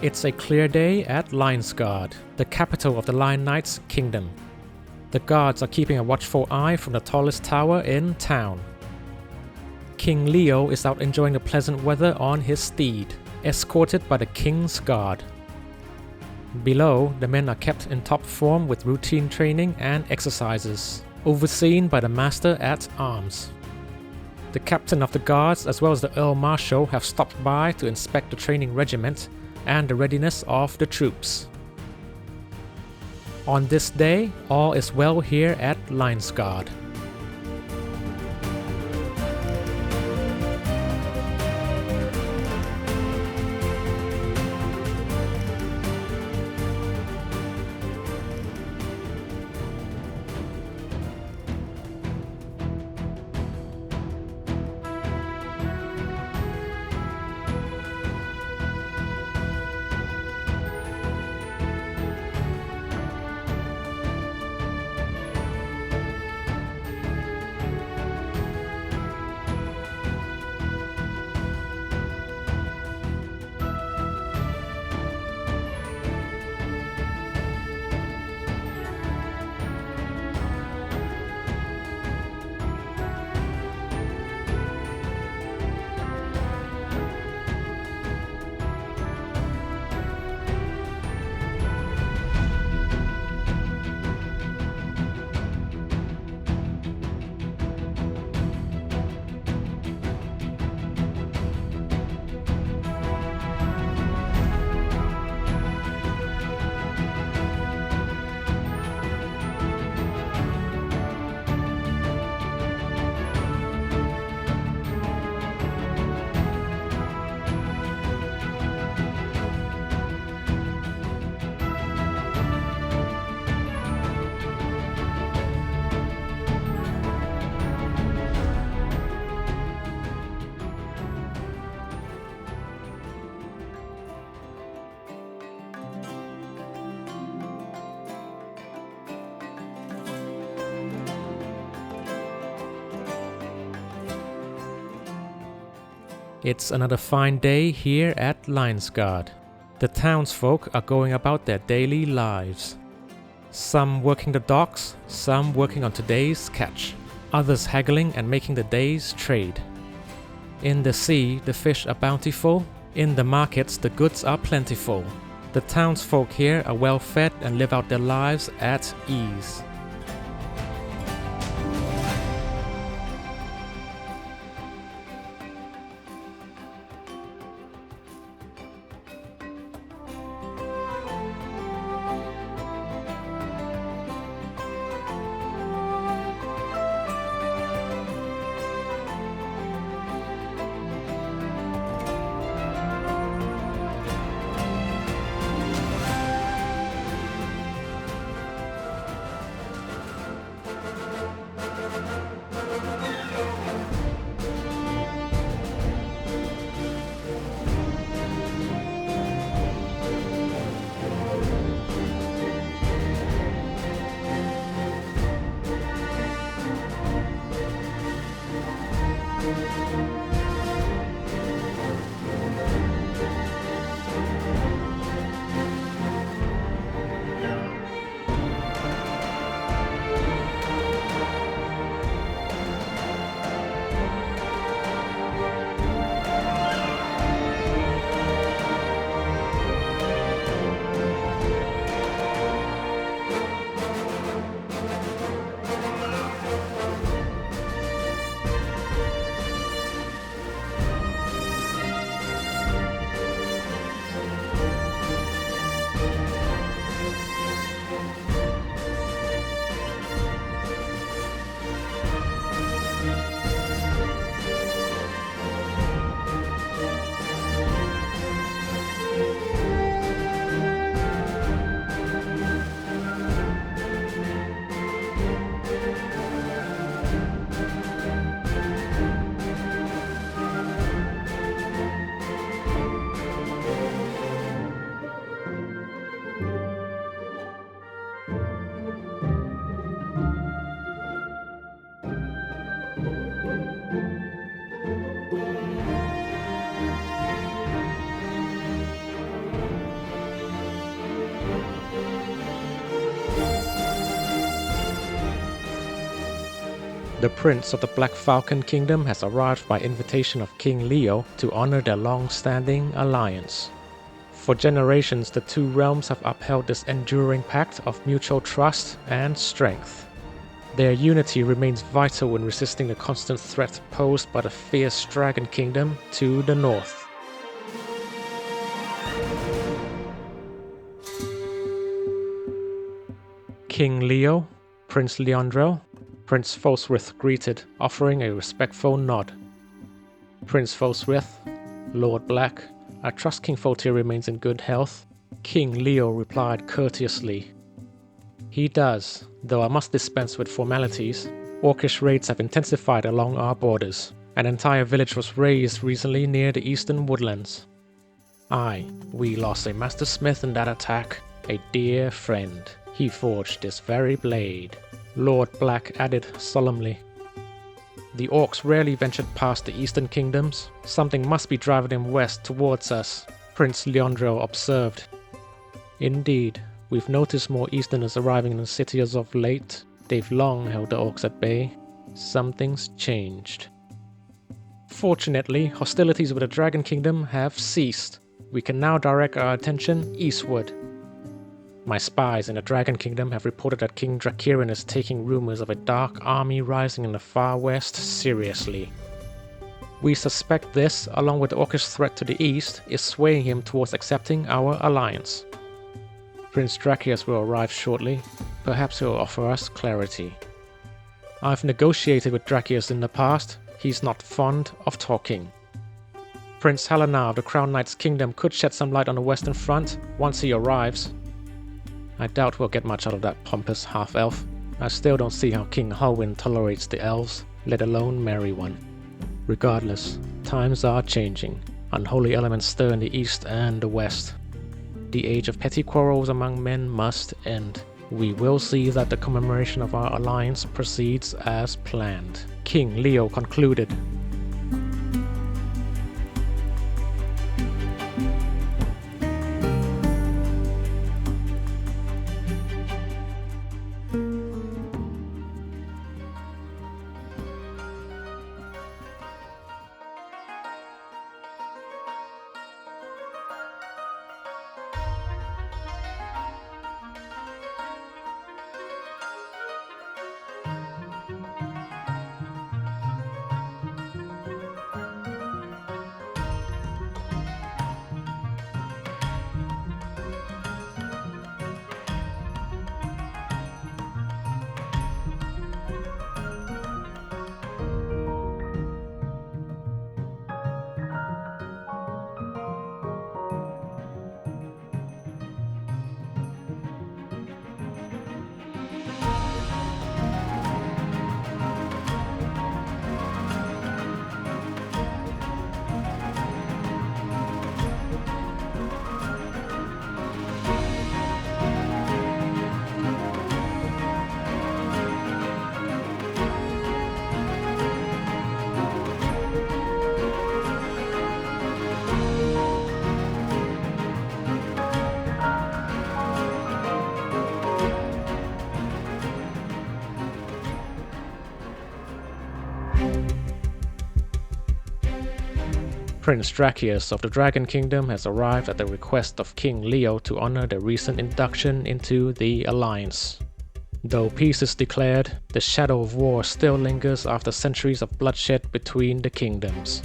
It's a clear day at Lionsguard, the capital of the Lion Knights' kingdom. The guards are keeping a watchful eye from the tallest tower in town. King Leo is out enjoying the pleasant weather on his steed, escorted by the King's Guard. Below, the men are kept in top form with routine training and exercises, overseen by the Master at Arms. The captain of the guards as well as the Earl Marshal have stopped by to inspect the training regiment and the readiness of the troops. On this day, all is well here at Lionsguard. It's another fine day here at Lionsguard. The townsfolk are going about their daily lives. Some working the docks, some working on today's catch, others haggling and making the day's trade. In the sea, the fish are bountiful. In the markets, the goods are plentiful. The townsfolk here are well fed and live out their lives at ease. The Prince of the Black Falcon Kingdom has arrived by invitation of King Leo to honor their long-standing alliance. For generations, the two realms have upheld this enduring pact of mutual trust and strength. Their unity remains vital in resisting the constant threat posed by the fierce Dragon Kingdom to the north. King Leo, Prince Leandrel, Prince Fosrith greeted, offering a respectful nod. Prince Fosrith, Lord Black, I trust King Fotier remains in good health. King Leo replied courteously. He does, though I must dispense with formalities. Orcish raids have intensified along our borders. An entire village was razed recently near the eastern woodlands. Aye, we lost a master smith in that attack, a dear friend. He forged this very blade, Lord Black added solemnly. The orcs rarely ventured past the eastern kingdoms. Something must be driving them west towards us, Prince Leandro observed. Indeed, we've noticed more easterners arriving in the city as of late. They've long held the orcs at bay. Something's changed. Fortunately, hostilities with the Dragon Kingdom have ceased. We can now direct our attention eastward. My spies in the Dragon Kingdom have reported that King Drakirin is taking rumors of a dark army rising in the far west seriously. We suspect this, along with the Orcish threat to the east, is swaying him towards accepting our alliance. Prince Drakius will arrive shortly. Perhaps he'll offer us clarity. I've negotiated with Drakius in the past. He's not fond of talking. Prince Helena of the Crown Knight's Kingdom could shed some light on the Western Front once he arrives. I doubt we'll get much out of that pompous half-elf. I still don't see how King Halwyn tolerates the elves, let alone marry one. Regardless, times are changing. Unholy elements stir in the east and the west. The age of petty quarrels among men must end. We will see that the commemoration of our alliance proceeds as planned, King Leo concluded. Prince Drakius of the Dragon Kingdom has arrived at the request of King Leo to honor the recent induction into the Alliance. Though peace is declared, the shadow of war still lingers after centuries of bloodshed between the kingdoms.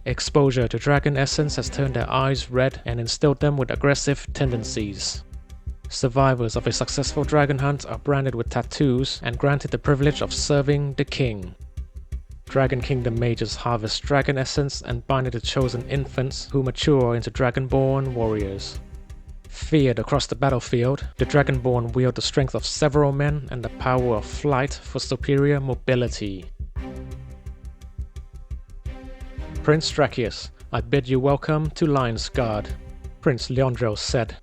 Exposure to dragon essence has turned their eyes red and instilled them with aggressive tendencies. Survivors of a successful dragon hunt are branded with tattoos and granted the privilege of serving the king. Dragon Kingdom mages harvest dragon essence and bind it to chosen infants who mature into dragonborn warriors. Feared across the battlefield, the dragonborn wield the strength of several men and the power of flight for superior mobility. Prince Drakius, I bid you welcome to Lion's Guard, Prince Leandro said.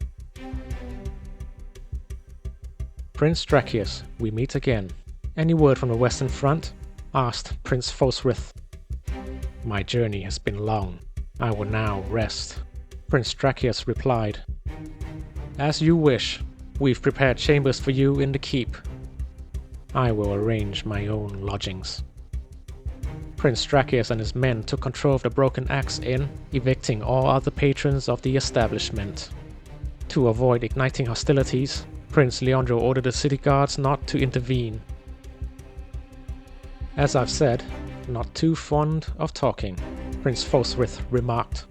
Prince Drakius, we meet again. Any word from the Western Front? Asked Prince Fosrith. My journey has been long. I will now rest. Prince Drakius replied. As you wish. We've prepared chambers for you in the keep. I will arrange my own lodgings. Prince Dracius and his men took control of the Broken Axe Inn, evicting all other patrons of the establishment. To avoid igniting hostilities, Prince Leandro ordered the city guards not to intervene. As I've said, not too fond of talking, Prince Falsrith remarked.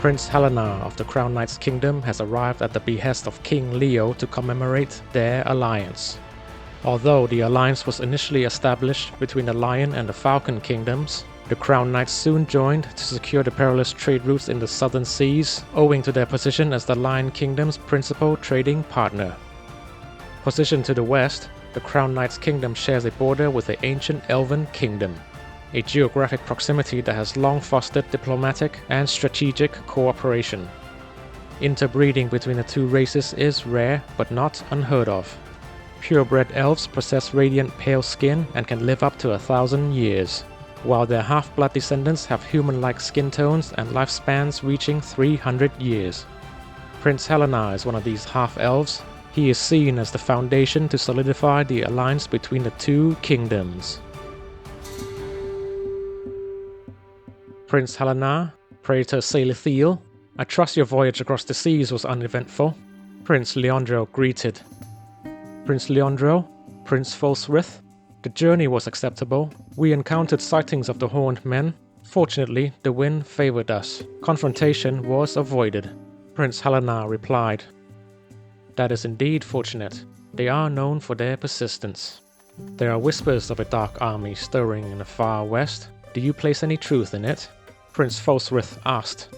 Prince Helena of the Crown Knight's kingdom has arrived at the behest of King Leo to commemorate their alliance. Although the alliance was initially established between the Lion and the Falcon kingdoms, the Crown Knights soon joined to secure the perilous trade routes in the southern seas, owing to their position as the Lion Kingdom's principal trading partner. Positioned to the west, the Crown Knight's kingdom shares a border with the ancient Elven kingdom, a geographic proximity that has long fostered diplomatic and strategic cooperation. Interbreeding between the two races is rare but not unheard of. Purebred elves possess radiant pale skin and can live up to 1,000 years, while their half-blood descendants have human-like skin tones and lifespans reaching 300 years. Prince Helena is one of these half-elves. He is seen as the foundation to solidify the alliance between the two kingdoms. Prince Helena, Praetor Saelithiel, I trust your voyage across the seas was uneventful. Prince Leandro greeted. Prince Leandro, Prince Falsrith, the journey was acceptable. We encountered sightings of the Horned Men. Fortunately, the wind favored us. Confrontation was avoided. Prince Helena replied. That is indeed fortunate. They are known for their persistence. There are whispers of a dark army stirring in the far west. Do you place any truth in it? Prince Falsrith asked.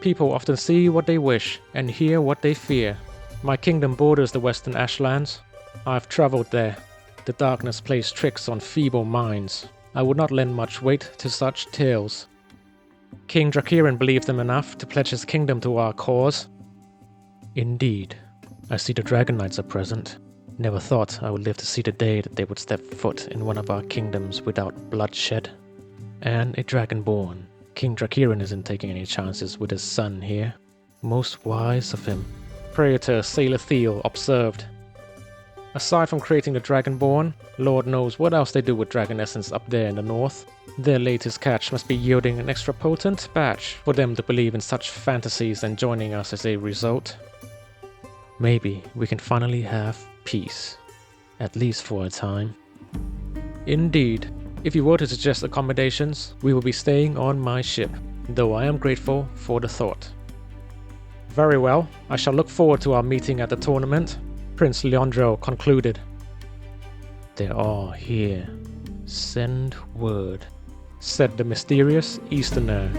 People often see what they wish and hear what they fear. My kingdom borders the western ashlands. I've traveled there. The darkness plays tricks on feeble minds. I would not lend much weight to such tales. King Dracirin believed them enough to pledge his kingdom to our cause. Indeed. I see the Dragon Knights are present. Never thought I would live to see the day that they would step foot in one of our kingdoms without bloodshed. And a Dragonborn. King Dracirin isn't taking any chances with his son here. Most wise of him. Praetor Saelithiel observed. Aside from creating the Dragonborn, Lord knows what else they do with dragon essence up there in the north. Their latest catch must be yielding an extra potent batch for them to believe in such fantasies and joining us as a result. Maybe we can finally have peace. At least for a time. Indeed. If you were to suggest accommodations, we will be staying on my ship, though I am grateful for the thought. Very well, I shall look forward to our meeting at the tournament, Prince Leandro concluded. They're all here. Send word, said the mysterious Easterner.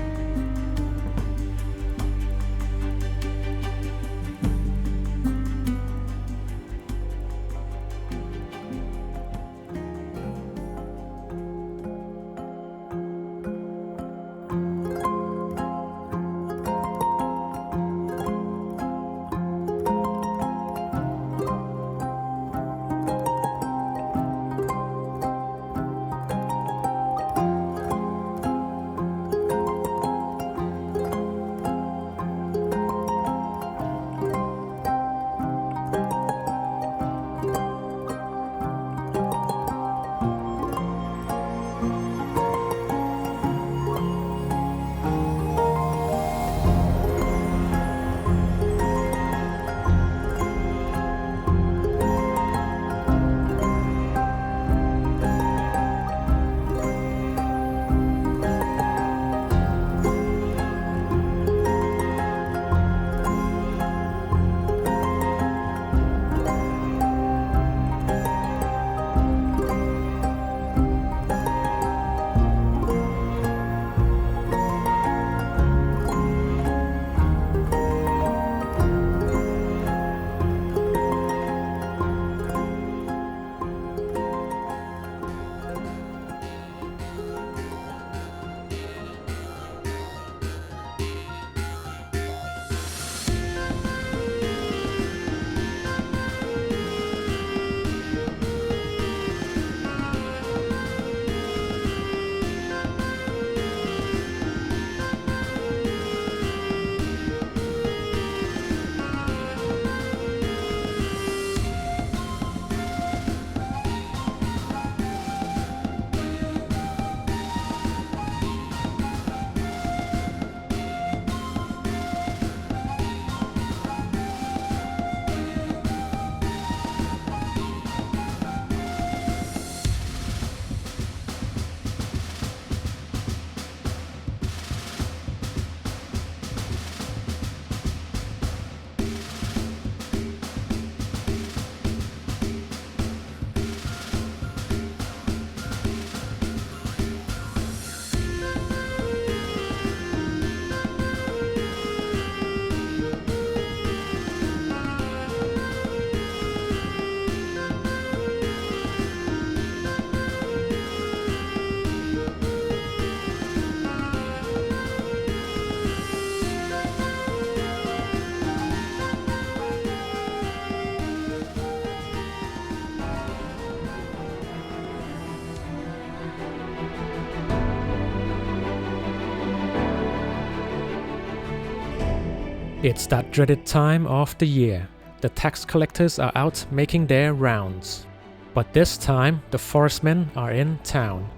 It's that dreaded time of the year. The tax collectors are out making their rounds. But this time, the forestmen are in town.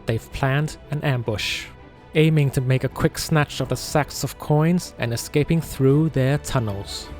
They've planned an ambush, aiming to make a quick snatch of the sacks of coins and escaping through their tunnels.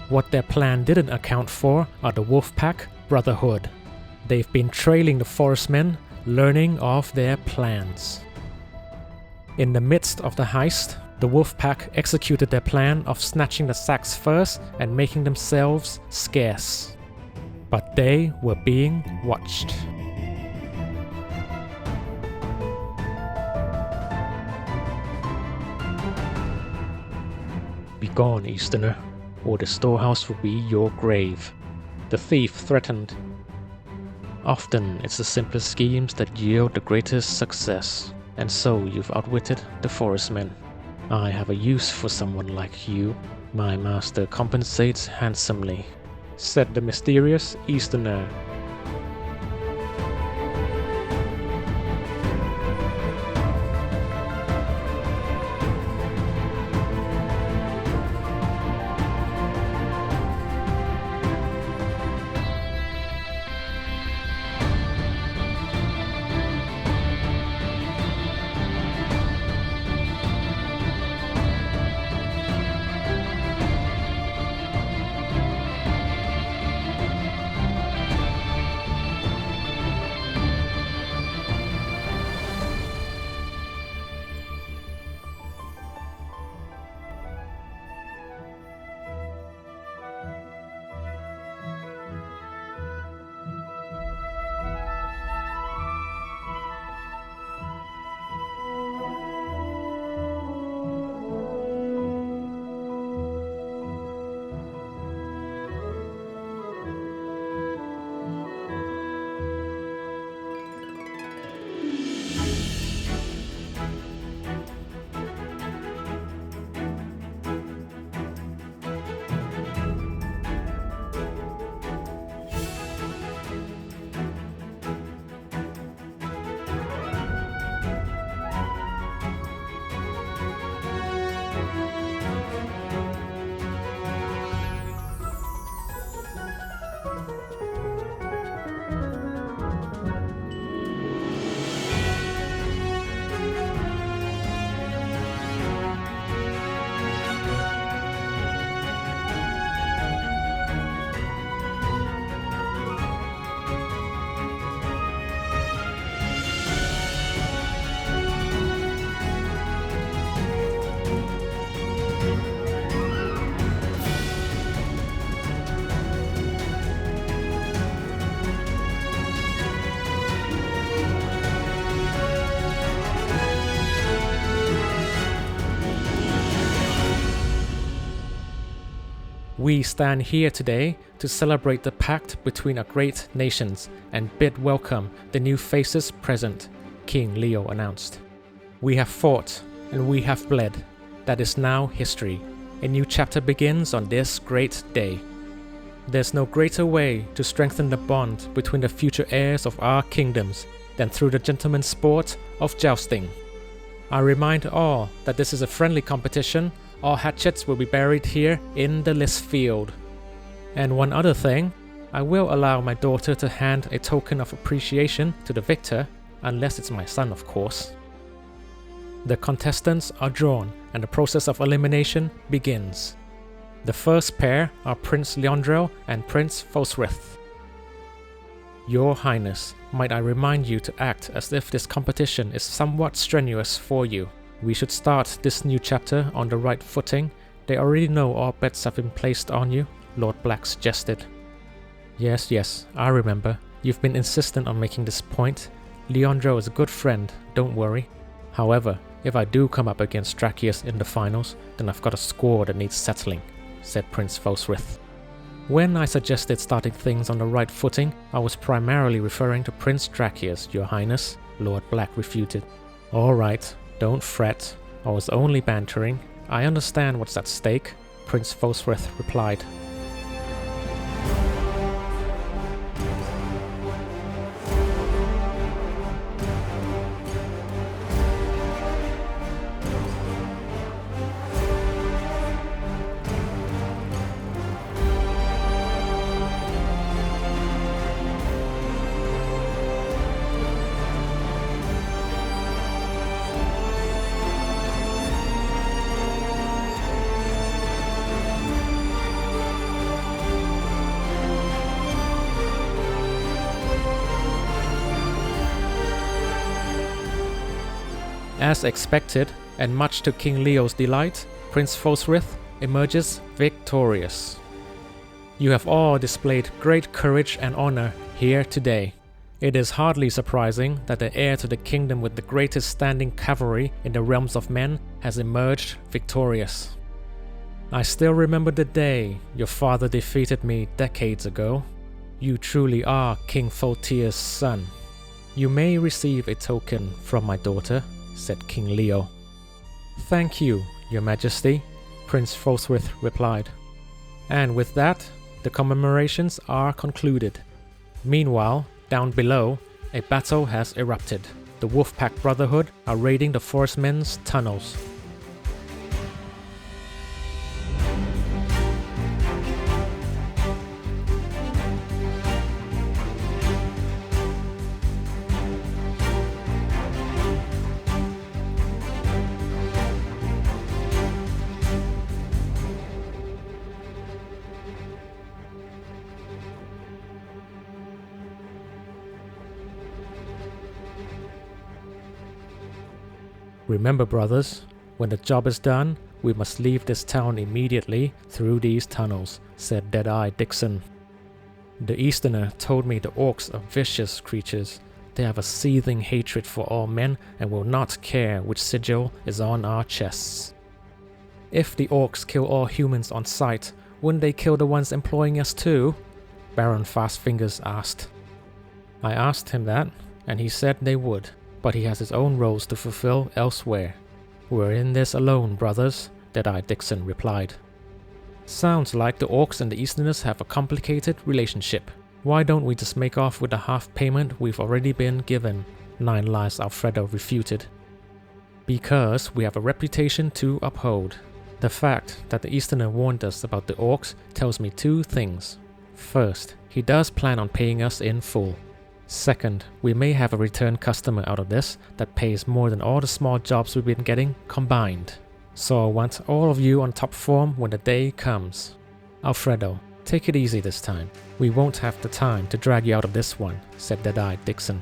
What their plan didn't account for are the Wolfpack Brotherhood. They've been trailing the forestmen, learning of their plans. In the midst of the heist, the Wolfpack executed their plan of snatching the sacks first and making themselves scarce. But they were being watched. Begone, Easterner, or the storehouse will be your grave, the thief threatened. Often it's the simplest schemes that yield the greatest success, and so you've outwitted the forestmen. I have a use for someone like you. My master compensates handsomely, said the mysterious Easterner. We stand here today to celebrate the pact between our great nations and bid welcome the new faces present, King Leo announced. We have fought and we have bled. That is now history. A new chapter begins on this great day. There's no greater way to strengthen the bond between the future heirs of our kingdoms than through the gentleman's sport of jousting. I remind all that this is a friendly competition. All hatchets will be buried here in the list field. And one other thing, I will allow my daughter to hand a token of appreciation to the victor, unless it's my son, of course. The contestants are drawn and the process of elimination begins. The first pair are Prince Leandrel and Prince Fosrith. Your Highness, might I remind you to act as if this competition is somewhat strenuous for you. We should start this new chapter on the right footing. They already know all bets have been placed on you, Lord Black suggested. Yes, I remember. You've been insistent on making this point. Leandro is a good friend, don't worry. However, if I do come up against Dracius in the finals, then I've got a score that needs settling, said Prince Fosrith. When I suggested starting things on the right footing, I was primarily referring to Prince Dracius, Your Highness, Lord Black refuted. Alright. Don't fret, I was only bantering. I understand what's at stake, Prince Fosrith replied. As expected, and much to King Leo's delight, Prince Fosrith emerges victorious. You have all displayed great courage and honor here today. It is hardly surprising that the heir to the kingdom with the greatest standing cavalry in the realms of men has emerged victorious. I still remember the day your father defeated me decades ago. You truly are King Foltier's son. You may receive a token from my daughter, said King Leo. Thank you, Your Majesty, Prince Fosrith replied. And with that, the commemorations are concluded. Meanwhile, down below, a battle has erupted. The Wolfpack Brotherhood are raiding the Forestmen's tunnels. Remember, brothers, when the job is done, we must leave this town immediately through these tunnels, said Deadeye Dixon. The Easterner told me the orcs are vicious creatures. They have a seething hatred for all men and will not care which sigil is on our chests. If the orcs kill all humans on sight, wouldn't they kill the ones employing us too? Baron Fastfingers asked. I asked him that, and he said they would. But he has his own roles to fulfill elsewhere. We're in this alone, brothers, Deadeye Dixon replied. Sounds like the orcs and the Easterners have a complicated relationship. Why don't we just make off with the half payment we've already been given? Nine Lives Alfredo refuted. Because we have a reputation to uphold. The fact that the Easterner warned us about the orcs tells me two things. First, he does plan on paying us in full. Second, we may have a return customer out of this that pays more than all the small jobs we've been getting combined. So I want all of you on top form when the day comes. Alfredo, take it easy this time. We won't have the time to drag you out of this one, said Deadeye Dixon.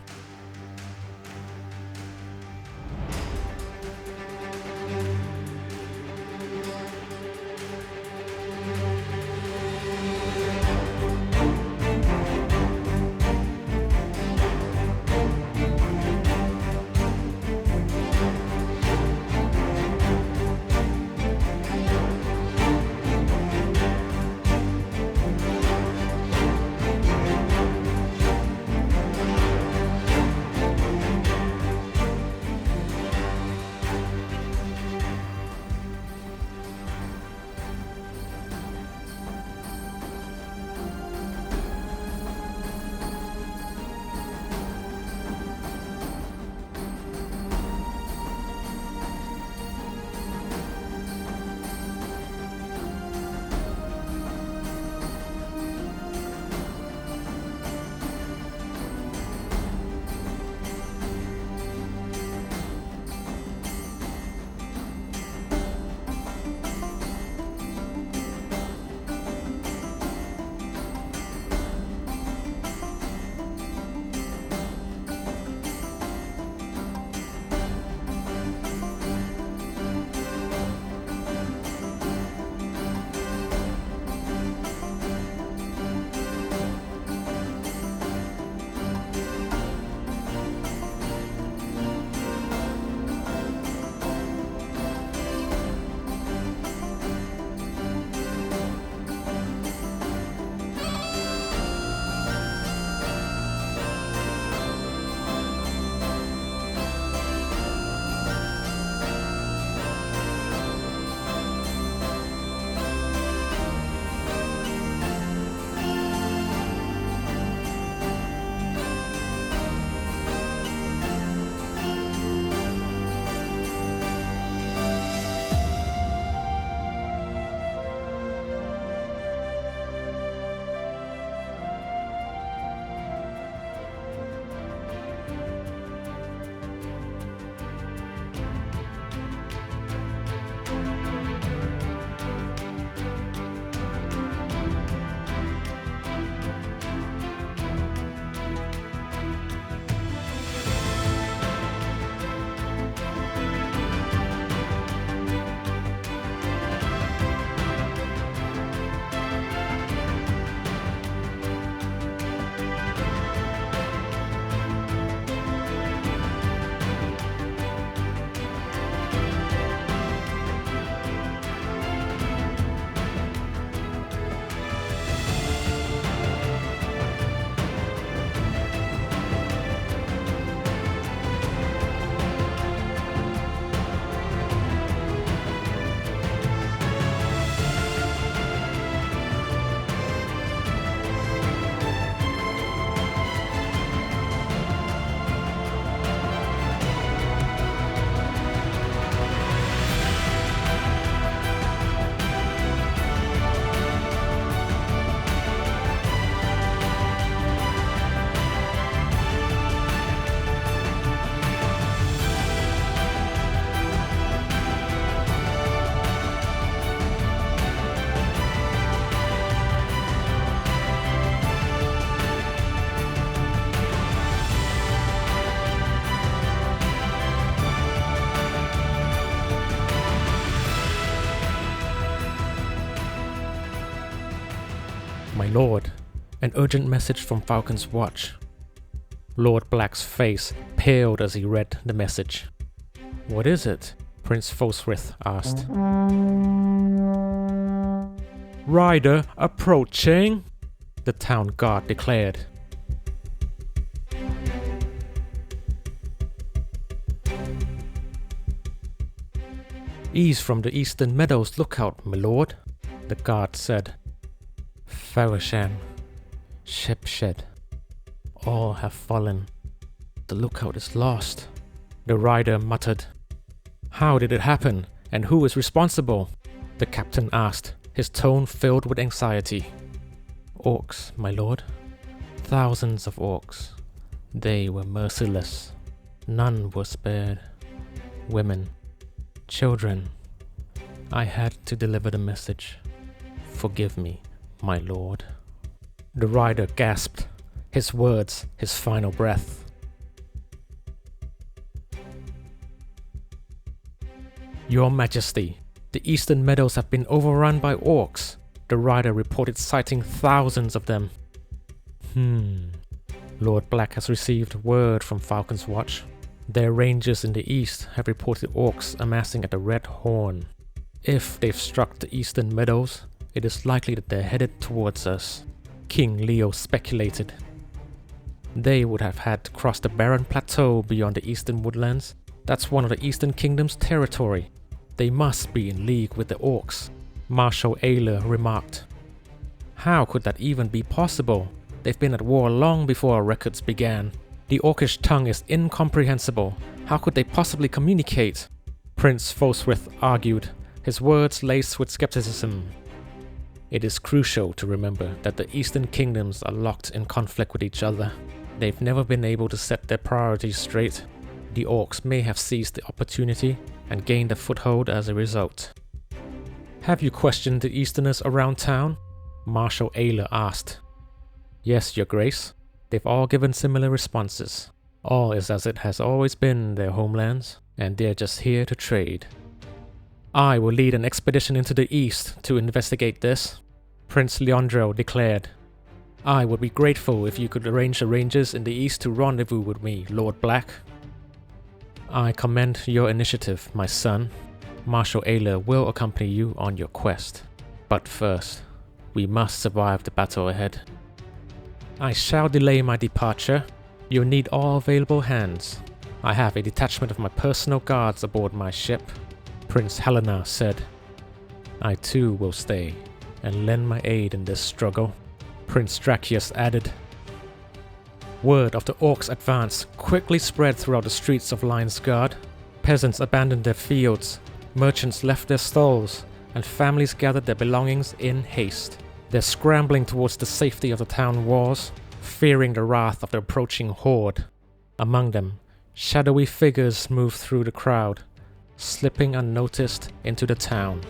lord, an urgent message from Falcon's watch. Lord Black's face paled as he read the message. What is it? Prince Falsrith asked. Rider approaching, the town guard declared. Ease from the eastern meadows lookout, my lord, the guard said. Farishan, Shepshed, all have fallen. The lookout is lost, the rider muttered. How did it happen, and who is responsible? The captain asked, his tone filled with anxiety. Orcs, my lord. Thousands of orcs. They were merciless. None were spared. Women. Children. I had to deliver the message. Forgive me, my lord. The rider gasped, his words his final breath. Your Majesty, the eastern meadows have been overrun by orcs. The rider reported sighting thousands of them. Lord Black has received word from Falcon's watch. Their rangers in the east have reported orcs amassing at the Red Horn. If they've struck the eastern meadows, it is likely that they're headed towards us, King Leo speculated. They would have had to cross the barren plateau beyond the eastern woodlands. That's one of the Eastern Kingdom's territory. They must be in league with the orcs, Marshal Ayler remarked. How could that even be possible? They've been at war long before our records began. The orcish tongue is incomprehensible. How could they possibly communicate? Prince Falsrith argued, his words laced with skepticism. It is crucial to remember that the Eastern Kingdoms are locked in conflict with each other. They've never been able to set their priorities straight. The orcs may have seized the opportunity and gained a foothold as a result. Have you questioned the Easterners around town? Marshal Ayler asked. Yes, Your Grace. They've all given similar responses. All is as it has always been in their homelands, and they're just here to trade. I will lead an expedition into the east to investigate this, Prince Leandro declared. I would be grateful if you could arrange the rangers in the east to rendezvous with me, Lord Black. I commend your initiative, my son. Marshal Ayler will accompany you on your quest. But first, we must survive the battle ahead. I shall delay my departure. You'll need all available hands. I have a detachment of my personal guards aboard my ship, Prince Helena said. I too will stay and lend my aid in this struggle, Prince Dracius added. Word of the orcs' advance quickly spread throughout the streets of Lionsguard. Peasants abandoned their fields, merchants left their stalls, and families gathered their belongings in haste. They're scrambling towards the safety of the town walls, fearing the wrath of the approaching horde. Among them, shadowy figures moved through the crowd, slipping unnoticed into the town.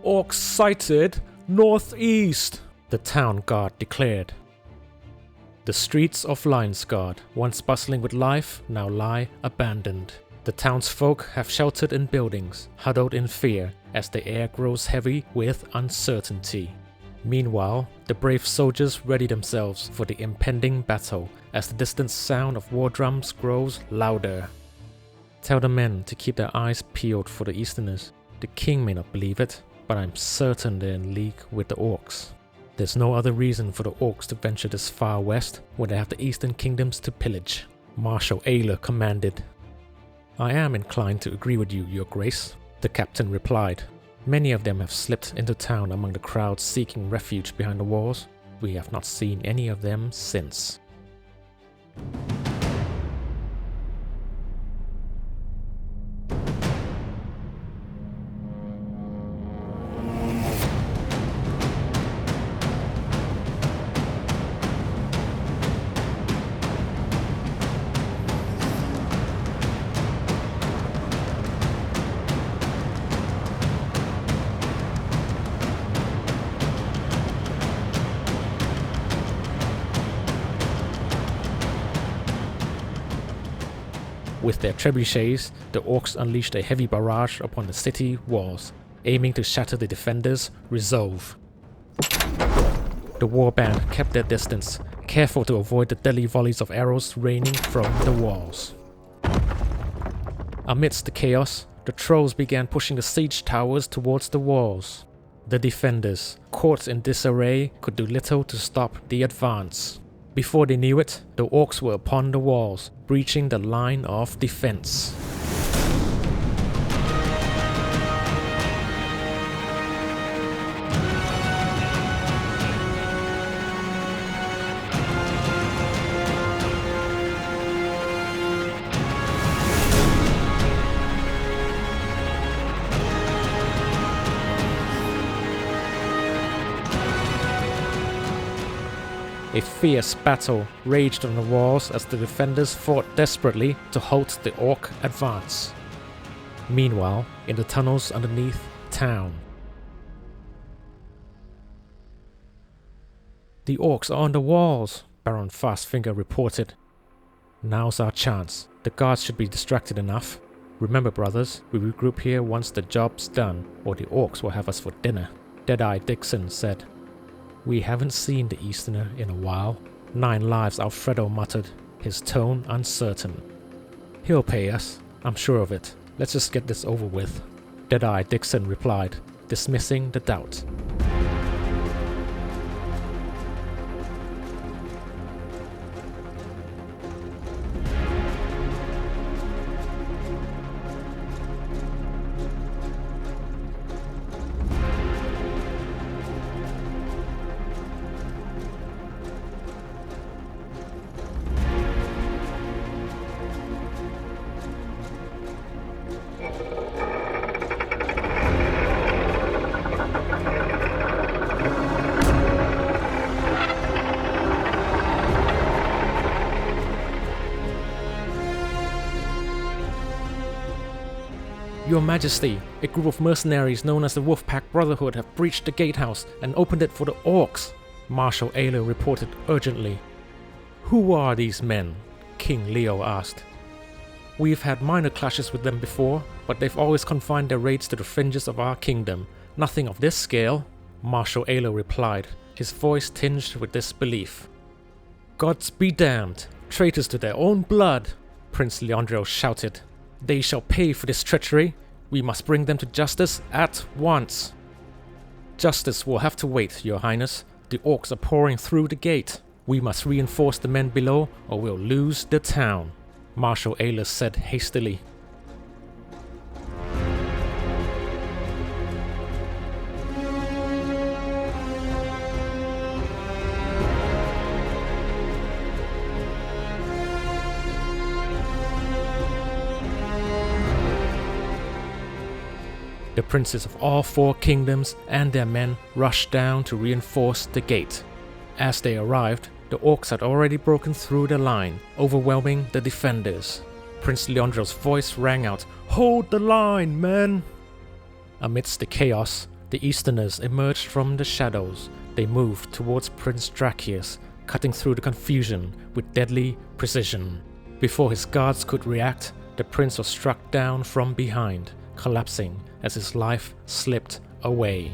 Orcs sighted northeast, the town guard declared. The streets of Linesguard, once bustling with life, now lie abandoned. The townsfolk have sheltered in buildings, huddled in fear as the air grows heavy with uncertainty. Meanwhile, the brave soldiers ready themselves for the impending battle as the distant sound of war drums grows louder. Tell the men to keep their eyes peeled for the Easterners. The king may not believe it, but I'm certain they're in league with the orcs. There's no other reason for the orcs to venture this far west when they have the eastern kingdoms to pillage, Marshal Ayler commanded. I am inclined to agree with you, Your Grace, the captain replied. Many of them have slipped into town among the crowds seeking refuge behind the walls. We have not seen any of them since. With their trebuchets, the orcs unleashed a heavy barrage upon the city walls, aiming to shatter the defenders' resolve. The warband kept their distance, careful to avoid the deadly volleys of arrows raining from the walls. Amidst the chaos, the trolls began pushing the siege towers towards the walls. The defenders, caught in disarray, could do little to stop the advance. Before they knew it, the orcs were upon the walls, breaching the line of defense. A fierce battle raged on the walls as the defenders fought desperately to halt the orc advance. Meanwhile, in the tunnels underneath town. The orcs are on the walls, Baron Fastfinger reported. Now's our chance. The guards should be distracted enough. Remember, brothers, we regroup here once the job's done, or the orcs will have us for dinner, Deadeye Dixon said. We haven't seen the Easterner in a while. 9 lives, Alfredo muttered, his tone uncertain. He'll pay us, I'm sure of it. Let's just get this over with, Deadeye Dixon replied, dismissing the doubt. Your Majesty, a group of mercenaries known as the Wolfpack Brotherhood have breached the gatehouse and opened it for the orcs, Marshal Ayler reported urgently. Who are these men? King Leo asked. We've had minor clashes with them before, but they've always confined their raids to the fringes of our kingdom. Nothing of this scale, Marshal Ayler replied, his voice tinged with disbelief. Gods be damned, traitors to their own blood, Prince Leandro shouted. They shall pay for this treachery. We must bring them to justice at once. Justice will have to wait, Your Highness. The orcs are pouring through the gate. We must reinforce the men below or we'll lose the town, Marshal Ayler said hastily. The princes of all 4 kingdoms and their men rushed down to reinforce the gate. As they arrived, the orcs had already broken through the line, overwhelming the defenders. Prince Leandro's voice rang out, "Hold the line, men!" Amidst the chaos, the Easterners emerged from the shadows. They moved towards Prince Dracius, cutting through the confusion with deadly precision. Before his guards could react, the prince was struck down from behind, collapsing as his life slipped away.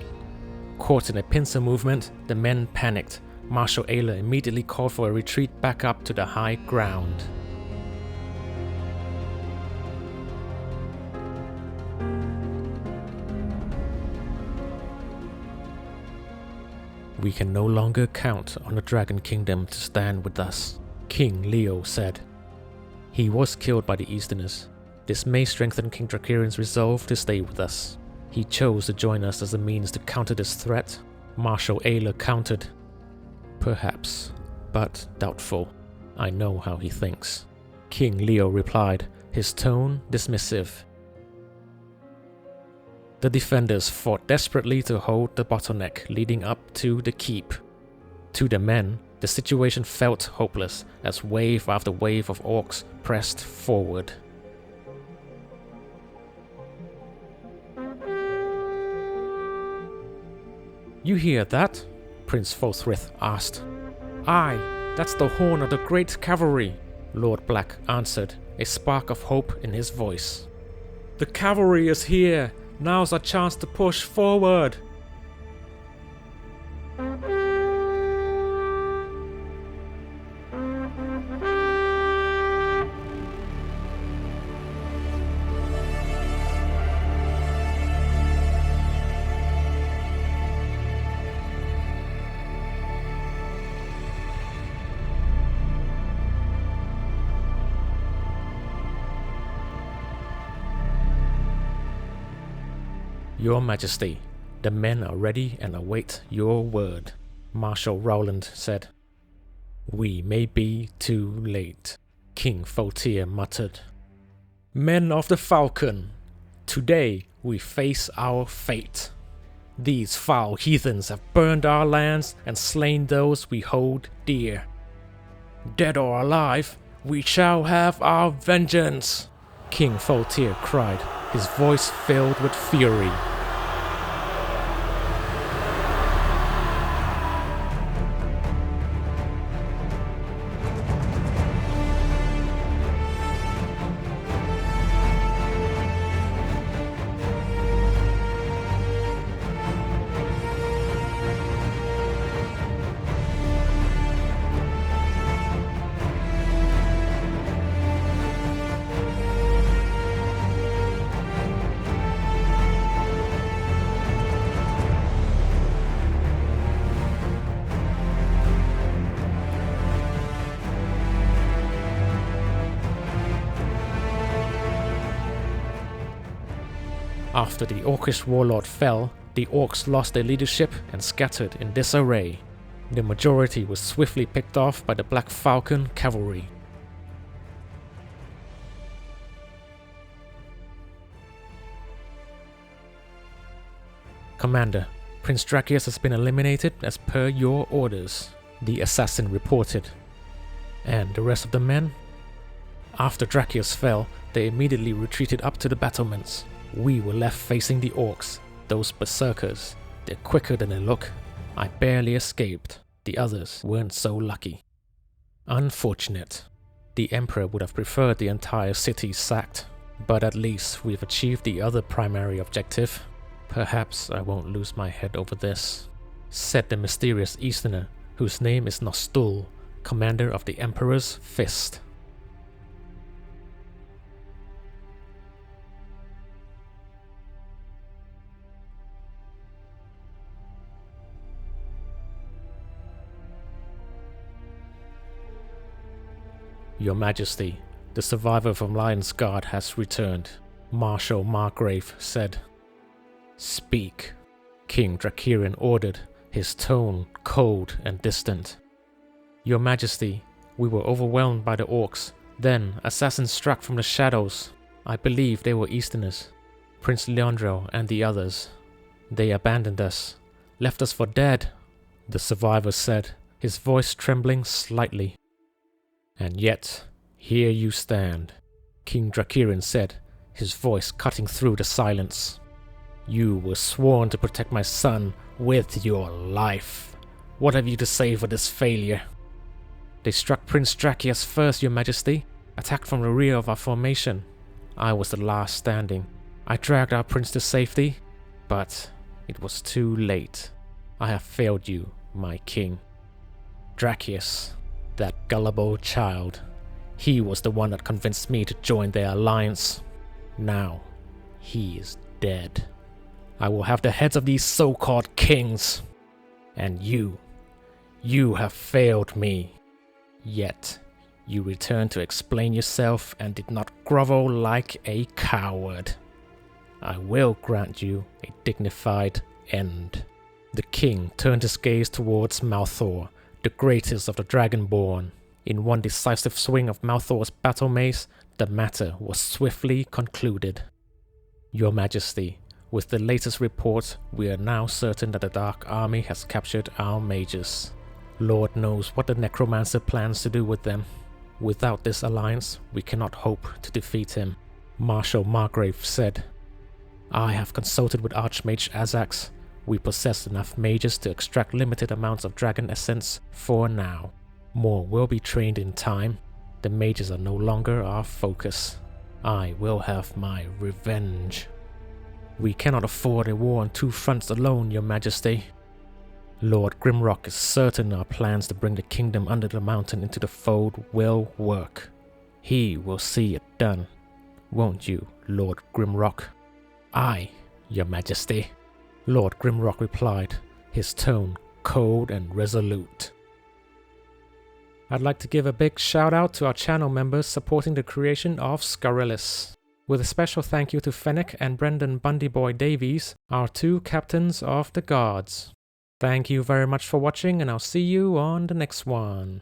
Caught in a pincer movement, the men panicked. Marshal Ayla immediately called for a retreat back up to the high ground. "We can no longer count on the Dragon Kingdom to stand with us," King Leo said. He was killed by the Easterners. This may strengthen King Drakirin's resolve to stay with us. He chose to join us as a means to counter this threat. Marshal Ayla countered. "Perhaps, but doubtful. I know how he thinks." King Leo replied, his tone dismissive. The defenders fought desperately to hold the bottleneck leading up to the keep. To the men, the situation felt hopeless as wave after wave of orcs pressed forward. "You hear that?" Prince Folthrith asked. "Aye, that's the horn of the great cavalry," Lord Black answered, a spark of hope in his voice. "The cavalry is here. Now's our chance to push forward." "Your Majesty, the men are ready and await your word," Marshal Rowland said. "We may be too late," King Foltier muttered. "Men of the Falcon, today we face our fate. These foul heathens have burned our lands and slain those we hold dear. Dead or alive, we shall have our vengeance," King Foltier cried, his voice filled with fury. After the Orcish warlord fell, the orcs lost their leadership and scattered in disarray. The majority was swiftly picked off by the Black Falcon cavalry. "Commander, Prince Drakius has been eliminated as per your orders," the assassin reported. "And the rest of the men?" "After Drakius fell, they immediately retreated up to the battlements. We were left facing the orcs, those berserkers. They're quicker than they look. I barely escaped. The others weren't so lucky." "Unfortunate. The Emperor would have preferred the entire city sacked, but at least we've achieved the other primary objective. Perhaps I won't lose my head over this," said the mysterious Easterner, whose name is Nostul, commander of the Emperor's Fist. "Your Majesty, the survivor from Lion's Guard has returned," Marshal Margrave said. "Speak," King Drakirin ordered, his tone cold and distant. "Your Majesty, we were overwhelmed by the orcs. Then assassins struck from the shadows. I believe they were Easterners. Prince Leandro and the others. They abandoned us, left us for dead," the survivor said, his voice trembling slightly. "And yet, here you stand," King Drakirin said, his voice cutting through the silence. "You were sworn to protect my son with your life. What have you to say for this failure?" They struck Prince Dracius first, your majesty, attacked from the rear of our formation. I was the last standing. I dragged our prince to safety, but it was too late. I have failed you, my king. Dracius, that gullible child. He was the one that convinced me to join their alliance. Now, he is dead. I will have the heads of these so-called kings. And you have failed me. Yet, you returned to explain yourself and did not grovel like a coward. I will grant you a dignified end. The king turned his gaze towards Malthor, the greatest of the Dragonborn. In one decisive swing of Malthor's battle mace, the matter was swiftly concluded. Your Majesty, with the latest report, we are now certain that the Dark Army has captured our mages. Lord knows what the Necromancer plans to do with them. Without this alliance, we cannot hope to defeat him. Marshal Margrave said, I have consulted with Archmage Azax. We possess enough mages to extract limited amounts of dragon essence for now. More will be trained in time. The mages are no longer our focus. I will have my revenge. We cannot afford a war on two fronts alone, your majesty. Lord Grimrock is certain our plans to bring the kingdom under the mountain into the fold will work. He will see it done. Won't you, Lord Grimrock? Aye, your majesty. Lord Grimrock replied, his tone cold and resolute. I'd like to give a big shout out to our channel members supporting the creation of Scarilus, with a special thank you to Fennec and Brendan Bundyboy Davies, our two captains of the guards. Thank you very much for watching, and I'll see you on the next one.